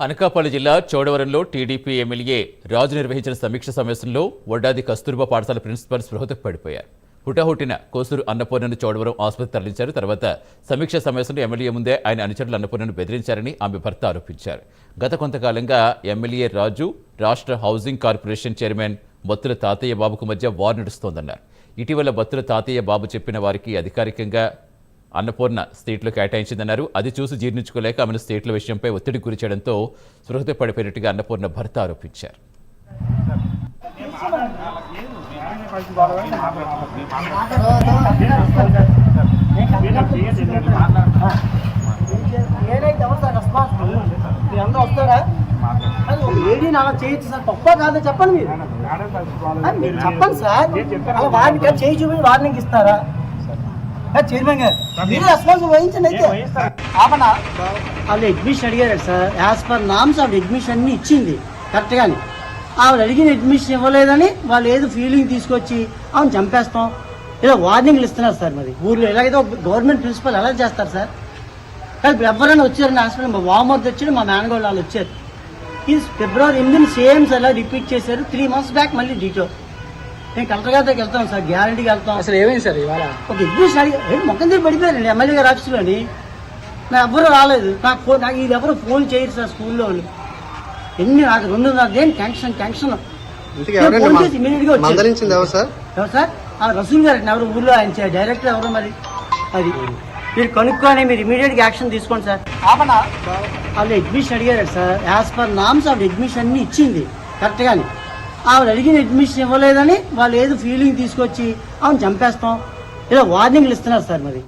అనకాపల్లి జిల్లా చోడవరంలో TDP MLA రాజు నిర్వహించిన సమీక్ష సమావేశంలో వడ్డాది కస్తూర్బా పాఠశాల ప్రిన్సిపల్ స్పృహతకు పడిపోయారు. హుటాహుటిన కోసూరు అన్నపూర్ణను చోడవరం ఆసుపత్రి తరలించారు. తర్వాత సమీక్ష సమావేశంలో ఎమ్మెల్యే ముందే ఆయన అనుచరులు అన్నపూర్ణను బెదిరించారని ఆమె భర్త ఆరోపించారు. గత కొంతకాలంగా ఎమ్మెల్యే రాజు, రాష్ట్ర హౌసింగ్ కార్పొరేషన్ చైర్మన్ బత్తుల తాతయ్య బాబుకు మధ్య వార్ నడుస్తోందన్నారు. ఇటీవల బత్తుల తాతయ్య బాబు చెప్పిన వారికి అధికారికంగా అన్నపూర్ణ స్టేట్లో కేటాయించిందన్నారు. అది చూసి జీర్ణించుకోలేక ఆమెను స్టేట్ల విషయంపై ఒత్తిడికి గురి చేయడంతో స్పృహత పడిపోయినట్టుగా అన్నపూర్ణ భర్త ఆరోపించారు. చెప్పండి సార్, వారికి చేయి చూపించి వార్నింగ్ ఇస్తారా? చైర్మన్ గారు మీరు రెస్పాన్స్ వహించండి. అయితే వాళ్ళు అడ్మిషన్ అడిగారు సార్. యాజ్ పర్ నామ్స్ ఆవిడ అడ్మిషన్ అన్ని ఇచ్చింది కరెక్ట్గానే. ఆవిడ అడిగిన అడ్మిషన్ ఇవ్వలేదని వాళ్ళు ఏదో ఫీలింగ్ తీసుకొచ్చి ఆమె చంపేస్తాం ఏదో వార్నింగ్లు ఇస్తున్నారు సార్. మరి ఊర్లో ఎలాగైతే గవర్నమెంట్ ప్రిన్సిపల్ ఎలా చేస్తారు సార్? కానీ ఎవరైనా వచ్చారని హాస్పిటల్ మా వామర్ది వచ్చాడు, మా మేనగోళ్ళు వాళ్ళు వచ్చారు. ఇది February 8 సేమ్ సార్ రిపీట్ చేశారు. 3 months బ్యాక్ మళ్ళీ డీటో. నేను కలెక్టర్ గారి దగ్గరికి వెళ్తాం సార్, గ్యారంటీకి వెళ్తాం. అసలు ఏమైంది సార్ ఇవాళ? ఒక అడ్మిషన్ అడిగి మొక్కం దగ్గర పడిపోయారండి ఎమ్మెల్యే గారు ఆఫీసులోని. నాకు ఎవరు రాలేదు, నాకు ఇది ఎవరు ఫోన్ చేయరు సార్. స్కూల్లో వాళ్ళు ఎన్ని నాకు 2.5 టెన్షన్ ఇమీడియట్గా వచ్చారు. ఎవరు సార్? ఆ రసూల్ గారు ఎవరు ఊర్లో ఆయన డైరెక్టర్ ఎవరు? మరి అది మీరు కనుక్కొని మీరు ఇమీడియట్గా యాక్షన్ తీసుకోండి సార్. వాళ్ళు అడ్మిషన్ అడిగారు సార్. యాజ్ పర్ నామ్స్ ఆవిడ అడ్మిషన్ అన్ని ఇచ్చింది కరెక్ట్గానే. ఆవిడ అడిగిన అడ్మిషన్ ఇవ్వలేదని వాళ్ళు ఏదో ఫీలింగ్ తీసుకొచ్చి ఆమె చంపేస్తాం ఏదో వార్నింగ్లు ఇస్తున్నారు సార్. మరి